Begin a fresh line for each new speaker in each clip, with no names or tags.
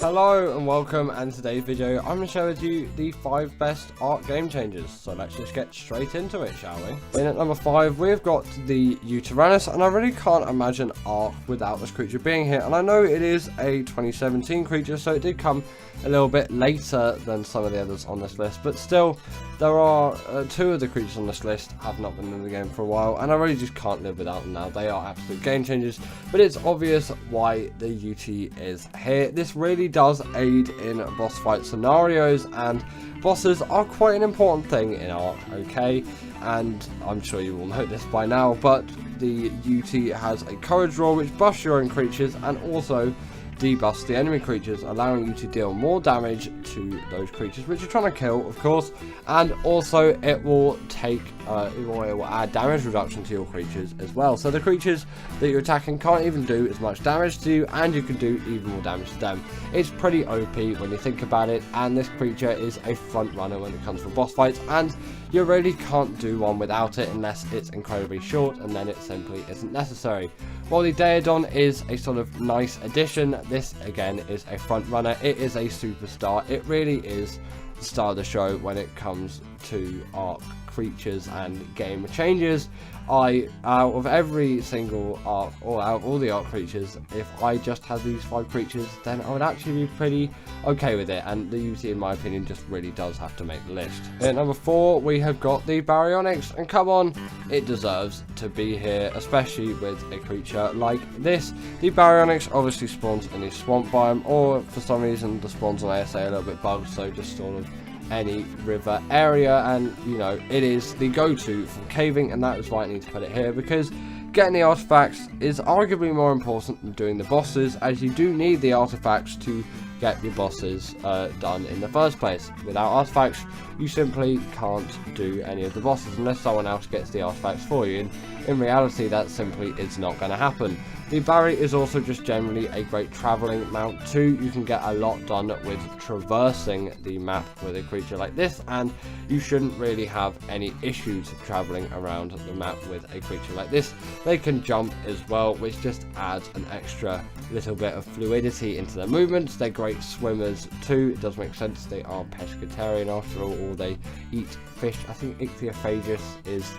Hello and welcome, and today's video I'm going to share with you the 5 best Ark game changers. So let's just get straight into it, shall we? In at number 5 we've got the Yutyrannus, and I really can't imagine Ark without this creature being here. And I know it is a 2017 creature, so it did come a little bit later than some of the others on this list, but still there are 2 of the creatures on this list have not been in the game for a while, and I really just can't live without them now. They are absolute game changers, but it's obvious why the UT is here. This really does aid in boss fight scenarios, and bosses are quite an important thing in Ark, okay? And I'm sure you all know this by now, but the UT has a courage roll which buffs your own creatures and also debuffs the enemy creatures, allowing you to deal more damage to those creatures which you're trying to kill, of course. And also it will take it will add damage reduction to your creatures as well, so the creatures that you're attacking can't even do as much damage to you, and you can do even more damage to them. It's pretty OP when you think about it, and this creature is a front runner when it comes to boss fights, and you really can't do one without it unless it's incredibly short, and then it simply isn't necessary. While the Daedon is a sort of nice addition, this again is a front runner. It is a superstar. It really is the star of the show when it comes to Ark creatures and game changes. Out of every single Ark, or out of all the Ark creatures, if I just had these 5 creatures, then I would actually be pretty okay with it, and the UT in my opinion just really does have to make the list. At number 4 we have got the Baryonyx, and come on, it deserves to be here, especially with a creature like this. The Baryonyx obviously spawns in the swamp biome, or for some reason the spawns on ASA are a little bit bugged, so just sort of any river area, and you know, it is the go-to for caving, and that is why I need to put it here, because getting the artifacts is arguably more important than doing the bosses, as you do need the artifacts to get your bosses done in the first place. Without artifacts you simply can't do any of the bosses unless someone else gets the artifacts for you, and in reality that simply is not going to happen. The Barry is also just generally a great travelling mount too. You can get a lot done with traversing the map with a creature like this, and you shouldn't really have any issues travelling around the map with a creature like this. They can jump as well, which just adds an extra little bit of fluidity into their movements. They're great swimmers too. It does make sense, they are pescatarian after all, or they eat fish. I think ichthyophagous is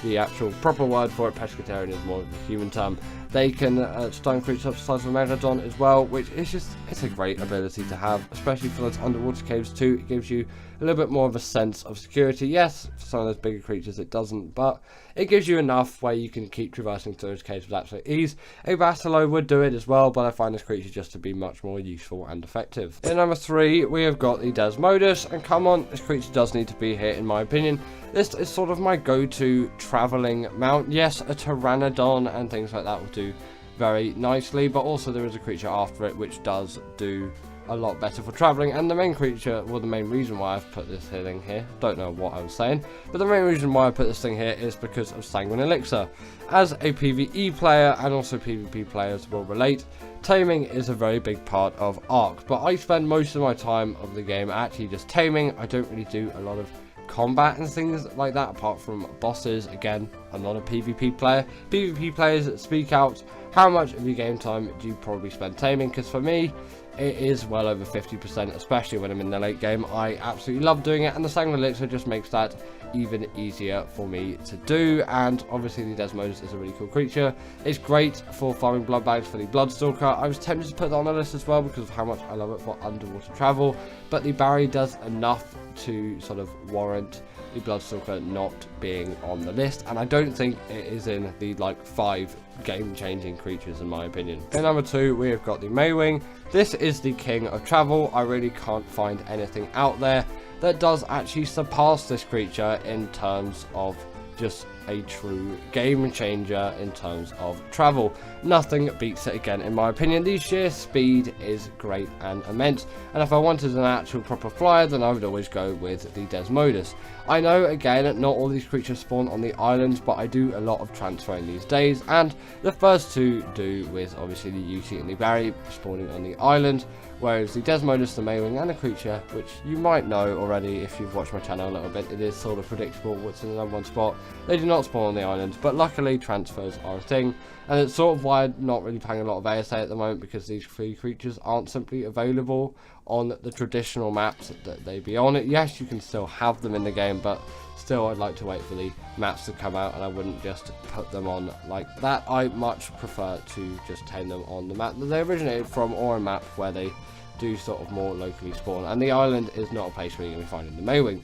the actual proper word for it. Pescatarian is more of a human term. They can stun creatures up to the size of a megalodon as well, which is just, it's a great ability to have, especially for those underwater caves too. It gives you a little bit more of a sense of security. Yes, for some of those bigger creatures it doesn't, but it gives you enough where you can keep traversing through those caves with absolute ease. A Bastilo would do it as well, but I find this creature just to be much more useful and effective. In number 3 we have got the Desmodus, and come on, this creature does need to be here in my opinion. This is sort of my go-to travelling mount. Yes, a Pteranodon and things like that will do very nicely, but also there is a creature after it which does do a lot better for travelling, and the main creature, well, the main reason why I've put this thing here, don't know what I was saying, but the main reason why I put this thing here is because of Sanguine Elixir. As a PvE player, and also PvP players will relate, taming is a very big part of Ark, but I spend most of my time of the game actually just taming. I don't really do a lot of combat and things like that apart from bosses. Again, I'm not a PvP player. PvP players, speak out. How much of your game time do you probably spend taming? Because for me it is well over 50%, especially when I'm in the late game. I absolutely love doing it, and the Sanguine Elixir just makes that even easier for me to do. And obviously the Desmodus is a really cool creature. It's great for farming blood bags for the bloodstalker. I was tempted to put that on the list as well because of how much I love it for underwater travel, but the Barry does enough to sort of warrant the bloodstalker not being on the list, and I don't think it is in the like 5 game-changing creatures in my opinion. In number 2 we have got the Maewing. This is the king of travel. I really can't find anything out there that does actually surpass this creature in terms of just a true game changer in terms of travel. Nothing beats it again in my opinion. The sheer speed is great and immense, and if I wanted an actual proper flyer then I would always go with the Desmodus. I know again not all these creatures spawn on the islands, but I do a lot of transferring these days, and the first 2 do with obviously the UT and the Barry spawning on the island, whereas the Desmodus, the Maewing, and a creature which you might know already if you've watched my channel a little bit, it is sort of predictable what's in the number 1 spot. They do not not spawn on the island, but luckily transfers are a thing, and it's sort of why I'm not really playing a lot of ASA at the moment, because these free creatures aren't simply available on the traditional maps that they be on. It. Yes, you can still have them in the game, but still I'd like to wait for the maps to come out, and I wouldn't just put them on like that. I much prefer to just tame them on the map that they originated from, or a map where they do sort of more locally spawn, and the island is not a place where you're going to be finding the Maewing.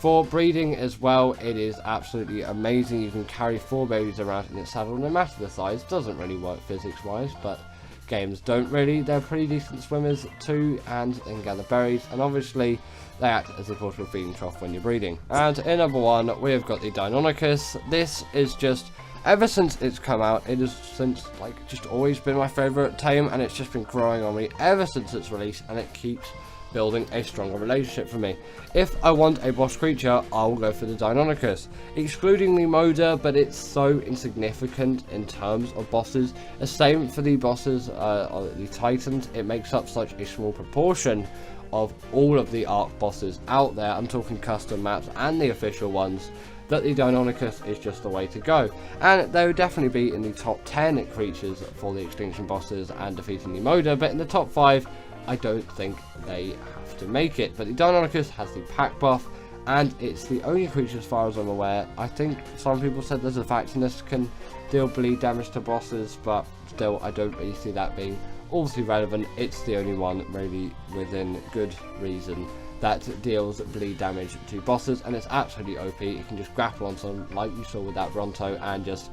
For breeding as well, it is absolutely amazing. You can carry 4 babies around in its saddle no matter the size. Doesn't really work physics wise, but games don't really. They're pretty decent swimmers too, and can gather berries, and obviously they act as a portable feeding trough when you're breeding. And in number 1 we have got the Deinonychus. This is just, ever since it's come out, it has since like just always been my favourite tame, and it's just been growing on me ever since its release, and it keeps building a stronger relationship for me. If I want a boss creature, I will go for the Deinonychus, excluding the Moda, but it's so insignificant in terms of bosses. The same for the bosses, the Titans. It makes up such a small proportion of all of the Arc bosses out there. I'm talking custom maps and the official ones, that the Deinonychus is just the way to go. And they would definitely be in the top 10 creatures for the extinction bosses and defeating the Moda, but in the top 5, I don't think they have to make it. But the Deinonychus has the pack buff, and it's the only creature, as far as I'm aware. I think some people said there's a factionist can deal bleed damage to bosses, but still I don't really see that being all too relevant. It's the only one really within good reason that deals bleed damage to bosses, and it's absolutely OP. You can just grapple on someone like you saw with that Bronto and just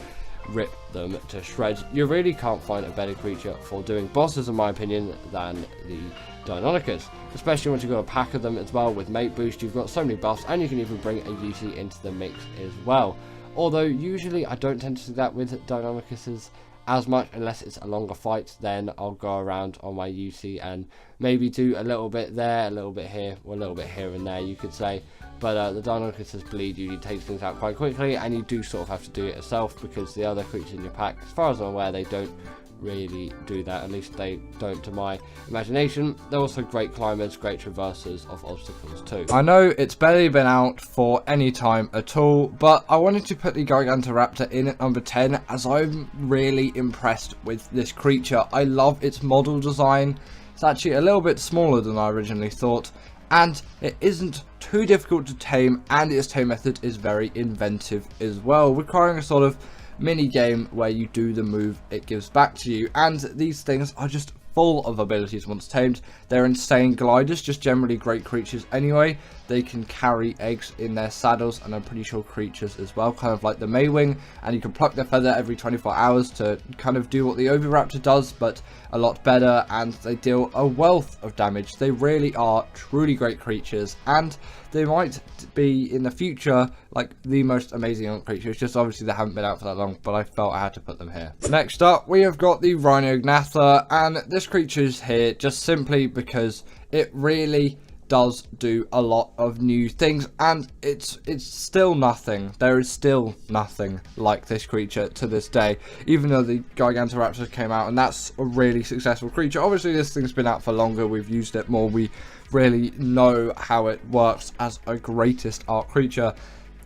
rip them to shreds. You really can't find a better creature for doing bosses, in my opinion, than the Deinonychus, especially once you've got a pack of them as well. With mate boost, you've got so many buffs, and you can even bring a UC into the mix as well. Although usually I don't tend to do that with Deinonychuses as much, unless it's a longer fight. Then I'll go around on my UC and maybe do a little bit there, a little bit here, or a little bit here and there, you could say. But the Deinonychus bleed usually takes things out quite quickly, and you do sort of have to do it yourself, because the other creatures in your pack, as far as I'm aware, they don't really do that. At least they don't to my imagination. They're also great climbers, great traversers of obstacles too. I know it's barely been out for any time at all, but I wanted to put the Gigantoraptor in at number 10, as I'm really impressed with this creature. I love its model design. It's actually a little bit smaller than I originally thought, and it isn't too difficult to tame, and its tame method is very inventive as well, requiring a sort of mini game where you do the move it gives back to you. And these things are just full of abilities once tamed. They're insane gliders, just generally great creatures anyway. They can carry eggs in their saddles, and I'm pretty sure creatures as well, kind of like the Maewing, and you can pluck their feather every 24 hours to kind of do what the Oviraptor does, but a lot better, and they deal a wealth of damage. They really are truly great creatures, and they might be in the future like the most amazing creatures. Just obviously they haven't been out for that long, but I felt I had to put them here. Next up, we have got the rhyniognatha, and this creature is here just simply because it really does do a lot of new things, and it's still nothing. There is still nothing like this creature to this day, even though the Gigantoraptor came out, and that's a really successful creature. Obviously this thing's been out for longer, we've used it more, we really know how it works as a greatest art creature,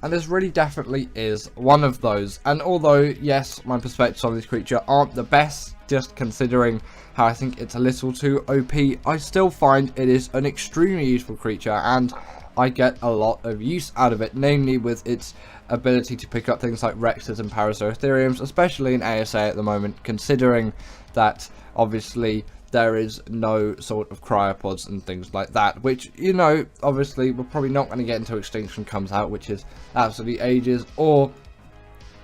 and this really definitely is one of those. And although yes, my perspectives on this creature aren't the best, just considering how I think it's a little too OP, I still find it is an extremely useful creature, and I get a lot of use out of it, namely with its ability to pick up things like Rexes and Parasauritheriums, especially in ASA at the moment, considering that obviously there is no sort of cryopods and things like that, which, you know, obviously we're probably not going to get until Extinction comes out, which is absolutely ages, or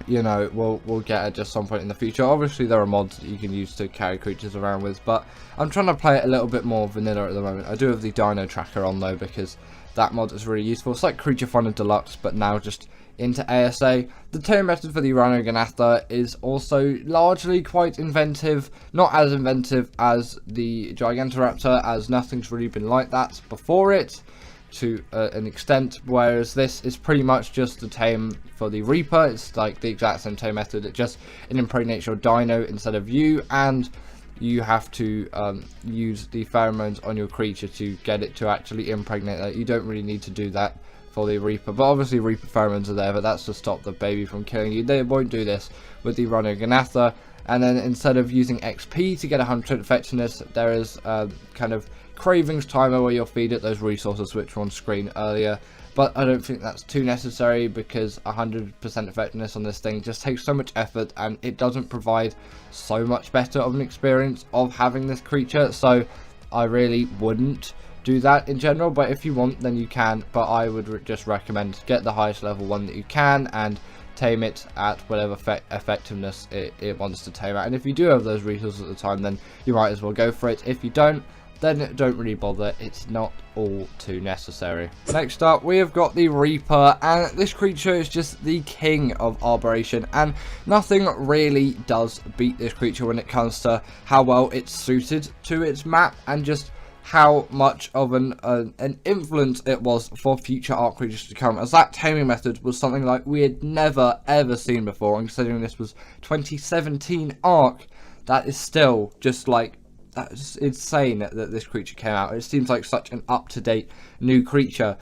you know, we'll get at just some point in the future. Obviously there are mods that you can use to carry creatures around with, but I'm trying to play it a little bit more vanilla at the moment. I do have the Dino Tracker on though, because that mod is really useful. It's like Creature Finder Deluxe, but now just into ASA. The tame method for the rhyniognatha is also largely quite inventive, not as inventive as the Gigantoraptor, as nothing's really been like that before it to an extent, whereas this is pretty much just the tame for the Reaper. It's like the exact same tame method, it just impregnates your dino instead of you, and you have to use the pheromones on your creature to get it to actually impregnate that. You don't really need to do that for the Reaper, but obviously Reaper pheromones are there, but that's to stop the baby from killing you. They won't do this with the rhyniognatha. And then instead of using XP to get 100% effectiveness, there is kind of cravings timer where you'll feed it those resources which were on screen earlier. But I don't think that's too necessary, because 100% effectiveness on this thing just takes so much effort, and it doesn't provide so much better of an experience of having this creature. So I really wouldn't do that in general, but if you want, then you can. But I would just recommend get the highest level one that you can and tame it at whatever effectiveness it wants to tame at. And if you do have those resources at the time, then you might as well go for it. If you don't, then don't really bother. It's not all too necessary. Next up, we have got the Reaper, and this creature is just the king of Arboration, and nothing really does beat this creature when it comes to how well it's suited to its map, and just how much of an influence it was for future art creatures to come, as that taming method was something like we had never ever seen before. And considering this was 2017 arc, that is still just like, that's insane that this creature came out. It seems like such an up-to-date new creature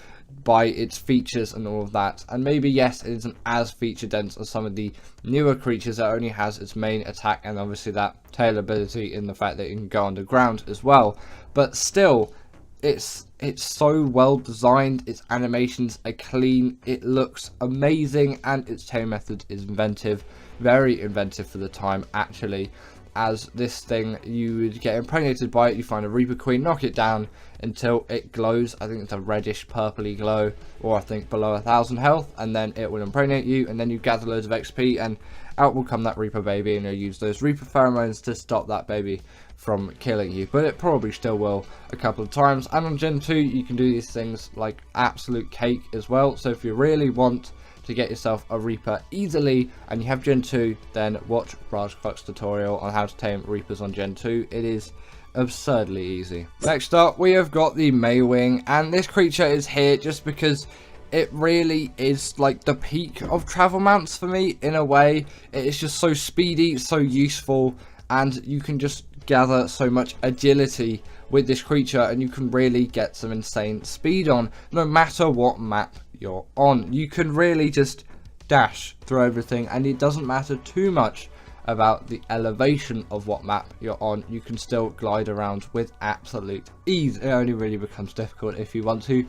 by its features and all of that. And maybe, yes, it isn't as feature dense as some of the newer creatures that only has its main attack and obviously that tail ability in the fact that it can go underground as well. But still, it's so well designed, its animations are clean, it looks amazing, and its tail method is inventive, very inventive for the time actually. As this thing, you would get impregnated by it, you find a Reaper Queen, knock it down until it glows. I think it's a reddish purpley glow, or I think below 1000 health, and then it will impregnate you, and then you gather loads of XP, and out will come that Reaper baby, and you'll use those Reaper pheromones to stop that baby from killing you. But it probably still will a couple of times. And on Gen 2 you can do these things like absolute cake as well. So if you really want to get yourself a Reaper easily and you have Gen 2, then watch Rajclock's tutorial on how to tame Reapers on Gen 2. It is absurdly easy. Next up, we have got the Maewing, and this creature is here just because it really is like the peak of travel mounts for me in a way. It is just so speedy, so useful, and you can just gather so much agility with this creature, and you can really get some insane speed on no matter what map you're on. You can really just dash through everything, and it doesn't matter too much about the elevation of what map you're on. You can still glide around with absolute ease. It only really becomes difficult if you want to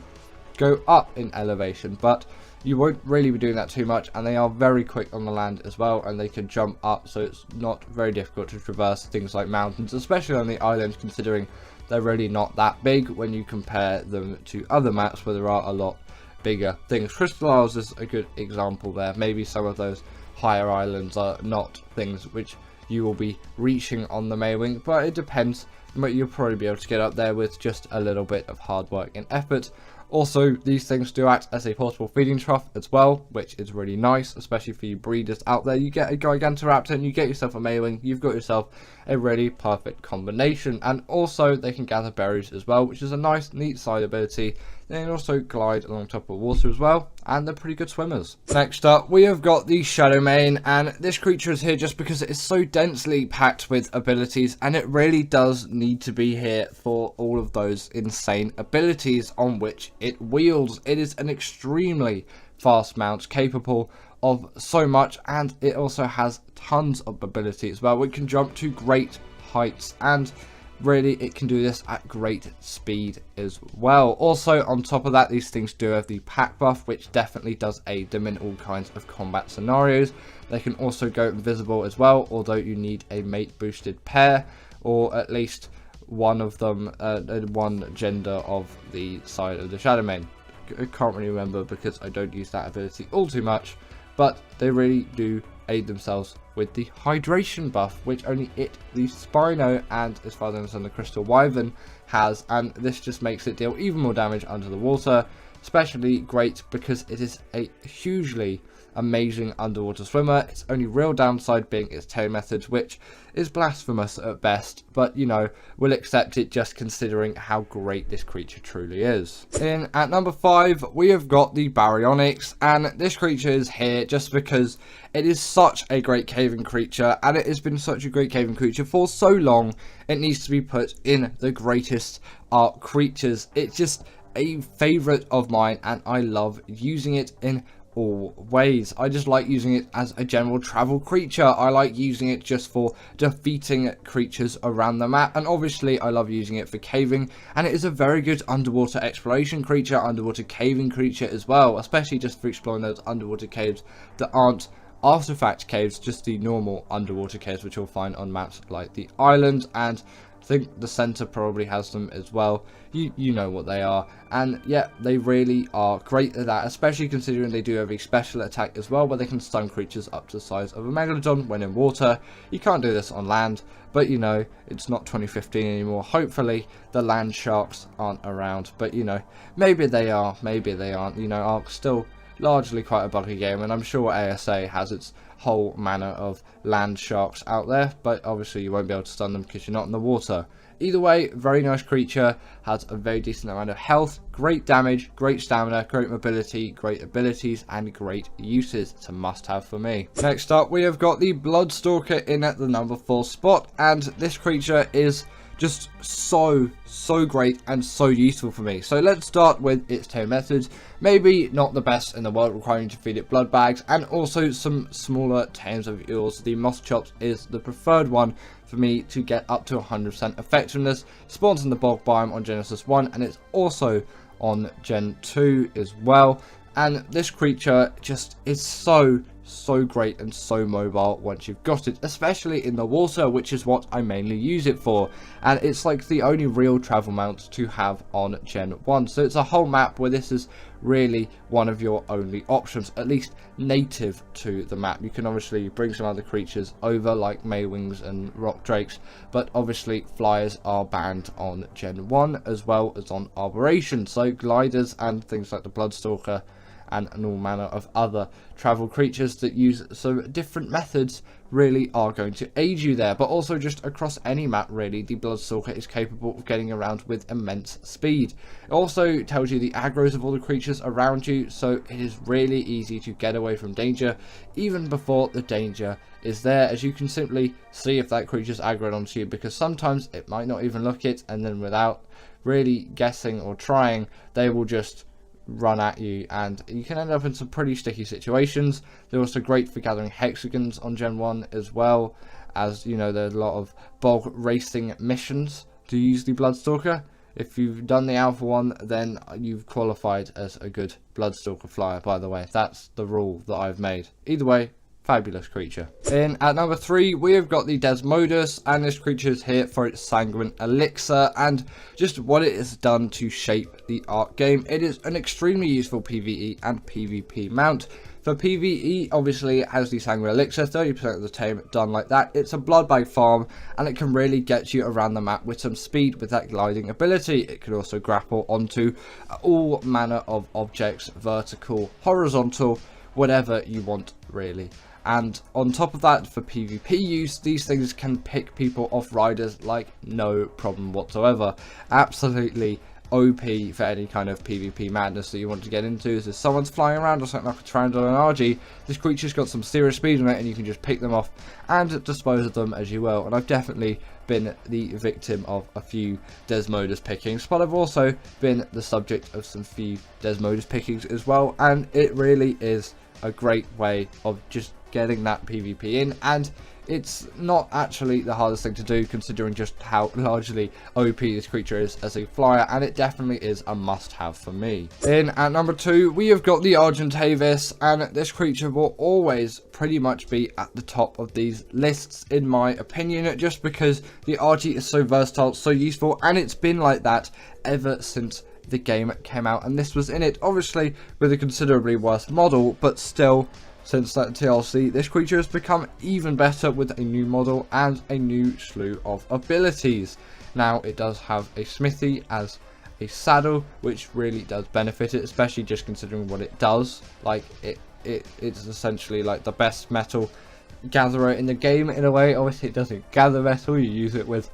go up in elevation, but you won't really be doing that too much. And they are very quick on the land as well, and they can jump up, so it's not very difficult to traverse things like mountains, especially on the island, considering they're really not that big when you compare them to other maps where there are a lot bigger things. Crystal Isles is a good example there. Maybe some of those higher islands are not things which you will be reaching on the Maewing, but it depends. But you'll probably be able to get up there with just a little bit of hard work and effort. Also, these things do act as a portable feeding trough as well, which is really nice, especially for you breeders out there. You get a Gigantoraptor and you get yourself a Maewing, you've got yourself a really perfect combination. And also, they can gather berries as well, which is a nice, neat side ability. They can also glide along top of water as well, and they're pretty good swimmers. Next up, we have got the shadowmane, and this creature is here just because it is so densely packed with abilities, and it really does need to be here for all of those insane abilities on which it wields. It is an extremely fast mount, capable of so much, and it also has tons of ability as well. It can jump to great heights, and really it can do this at great speed as well. Also, on top of that, these things do have the pack buff, which definitely does aid them in all kinds of combat scenarios. They can also go invisible as well, although you need a mate boosted pair, or at least one of them, one gender of the side of the shadowmane. I can't really remember because I don't use that ability all too much, but they really do aid themselves with the hydration buff, which only it, the Spino, and as far as I understand the Crystal Wyvern has, and this just makes it deal even more damage under the water. Especially great because it is a hugely amazing underwater swimmer. Its only real downside being its tail method, which is blasphemous at best, but you know, we'll accept it just considering how great this creature truly is. In at number 5, we have got the Baryonyx, and this creature is here just because it is such a great caving creature, and it has been such a great caving creature for so long, it needs to be put in the greatest art creatures. It just a favorite of mine, and I love using it in all ways. I just like using it as a general travel creature. I like using it just for defeating creatures around the map, and obviously I love using it for caving, and it is a very good underwater exploration creature, underwater caving creature as well, especially just for exploring those underwater caves that aren't artifact caves, just the normal underwater caves which you'll find on maps like the island, and I think the center probably has them as well. You know what they are, and yeah, they really are great at that, especially considering they do have a special attack as well, where they can stun creatures up to the size of a megalodon when in water. You can't do this on land, but you know, it's not 2015 anymore. Hopefully the land sharks aren't around, but you know, maybe they are, maybe they aren't. You know, Ark's still largely quite a buggy game, and I'm sure ASA has its whole manner of land sharks out there, but obviously you won't be able to stun them because you're not in the water. Either way, very nice creature, has a very decent amount of health, great damage, great stamina, great mobility, great abilities, and great uses. It's a must-have for me. Next up, we have got the bloodstalker in at the number 4 spot, and this creature is just so great and so useful for me. So let's start with its tame methods. Maybe not the best in the world, requiring you to feed it blood bags, and also some smaller tames of yours. The moss chops is the preferred one for me to get up to 100% effectiveness. Spawns in the bulk biome on Genesis 1, and it's also on Gen 2 as well. And this creature just is so great and so mobile once you've got it, especially in the water, which is what I mainly use it for, and it's like the only real travel mount to have on Gen 1. So it's a whole map where this is really one of your only options, at least native to the map. You can obviously bring some other creatures over like Maewings and rock drakes, but obviously flyers are banned on Gen 1 as well as on Arboration, so gliders and things like the bloodstalker and all manner of other travel creatures that use some different methods really are going to aid you there. But also just across any map really, the bloodstalker is capable of getting around with immense speed. It also tells you the aggros of all the creatures around you, so it is really easy to get away from danger even before the danger is there, as you can simply see if that creature's aggroed onto you, because sometimes it might not even look it, and then without really guessing or trying, they will just run at you, and you can end up in some pretty sticky situations. They're also great for gathering hexagons on Gen 1 as well, as you know, there's a lot of bulk racing missions to use the bloodstalker. If you've done the alpha one, then you've qualified as a good bloodstalker flyer, by the way. That's the rule that I've made. Either way, fabulous creature. In at number 3, we have got the Desmodus, and this creature is here for its sanguine elixir and just what it has done to shape the Ark game. It is an extremely useful PvE and PvP mount. For PvE, obviously, it has the sanguine elixir, 30% of the tame done like that. It's a blood bag farm, and it can really get you around the map with some speed with that gliding ability. It can also grapple onto all manner of objects, vertical, horizontal, whatever you want really. And on top of that, for PvP use, these things can pick people off riders like no problem whatsoever. Absolutely OP for any kind of PvP madness that you want to get into. So if someone's flying around or something like a Pteranodon and RG, this creature's got some serious speed on it, and you can just pick them off and dispose of them as you will. And I've definitely been the victim of a few Desmodus pickings, but I've also been the subject of some few Desmodus pickings as well, and it really is a great way of just getting that PvP in, and it's not actually the hardest thing to do considering just how largely OP this creature is as a flyer, and it definitely is a must-have for me. In at number 2, we have got the argentavis, and this creature will always pretty much be at the top of these lists in my opinion, just because the RG is so versatile, so useful, and it's been like that ever since the game came out, and this was in it, obviously with a considerably worse model, but still, since that TLC, this creature has become even better with a new model and a new slew of abilities. Now, it does have a smithy as a saddle, which really does benefit it, especially just considering what it does. Like, it's essentially like the best metal gatherer in the game in a way. Obviously, it doesn't gather metal, you use it with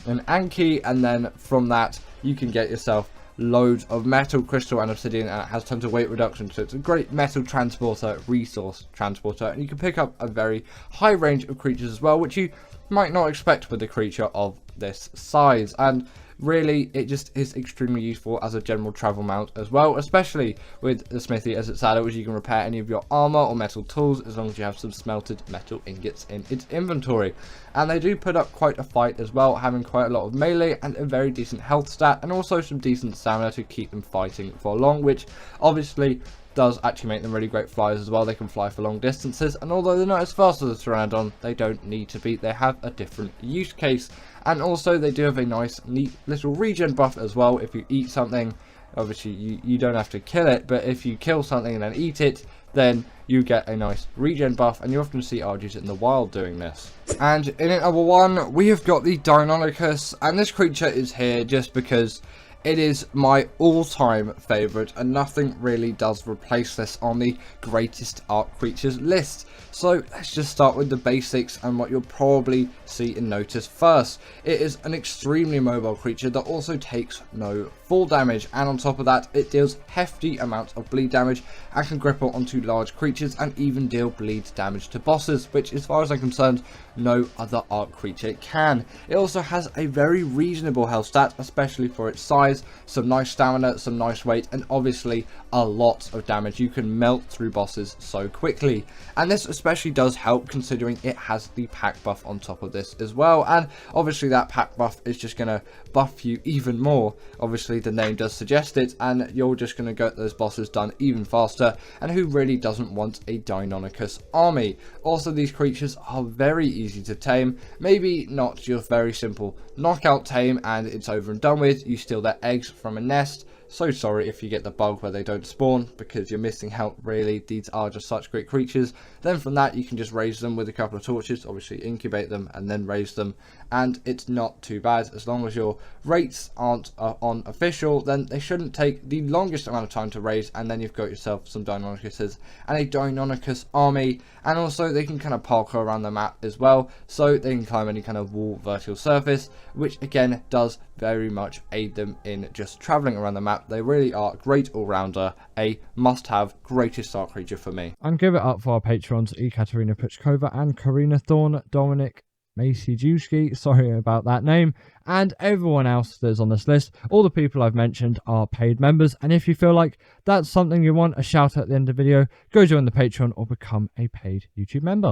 an Anki, and then from that, you can get yourself loads of metal, crystal, and obsidian, and it has tons of weight reduction, so it's a great metal transporter, resource transporter, and you can pick up a very high range of creatures as well, which you might not expect with a creature of this size. And really it just is extremely useful as a general travel mount as well, especially with the smithy as its saddle, which you can repair any of your armor or metal tools as long as you have some smelted metal ingots in its inventory. And they do put up quite a fight as well, having quite a lot of melee and a very decent health stat, and also some decent stamina to keep them fighting for long, which obviously does actually make them really great flyers as well. They can fly for long distances, and although they're not as fast as a pteranodon, they don't need to be. They have a different use case, and also they do have a nice neat little regen buff as well. If you eat something, obviously you don't have to kill it, but if you kill something and then eat it, then you get a nice regen buff, and you often see Argus in the wild doing this. And in at number 1, we have got the Deinonychus, and this creature is here just because it is my all-time favourite, and nothing really does replace this on the greatest Ark creatures list. So let's just start with the basics and what you'll probably see and notice first. It is an extremely mobile creature that also takes no fall damage, and on top of that it deals hefty amounts of bleed damage and can grapple onto large creatures and even deal bleed damage to bosses, which as far as I'm concerned no other Ark creature can. It also has a very reasonable health stat, especially for its size, some nice stamina, some nice weight, and obviously a lot of damage. You can melt through bosses so quickly, and this especially does help considering it has the pack buff on top of this as well, and obviously that pack buff is just going to buff you even more. Obviously the name does suggest it, and you're just going to get those bosses done even faster, and who really doesn't want a Deinonychus army? Also, these creatures are very easy to tame, maybe not your very simple knockout tame and it's over and done with. You steal their eggs from a nest. So sorry if you get the bug where they don't spawn, because you're missing out really. These are just such great creatures. Then from that you can just raise them with a couple of torches, obviously incubate them and then raise them, and it's not too bad. As long as your rates aren't on official, then they shouldn't take the longest amount of time to raise, and then you've got yourself some Deinonychuses and a Deinonychus army. And also they can kind of parkour around the map as well, so they can climb any kind of wall, vertical surface, which again does very much aid them in just traveling around the map. They really are a great all-rounder, a must-have, greatest Ark creature for me.
And give it up for our patrons Ekaterina Puchkova and Karina Thorne, Dominic Maciejewski, sorry about that name, and everyone else that's on this list. All the people I've mentioned are paid members, and if you feel like that's something you want a shout out at the end of the video, go join the Patreon or become a paid YouTube member.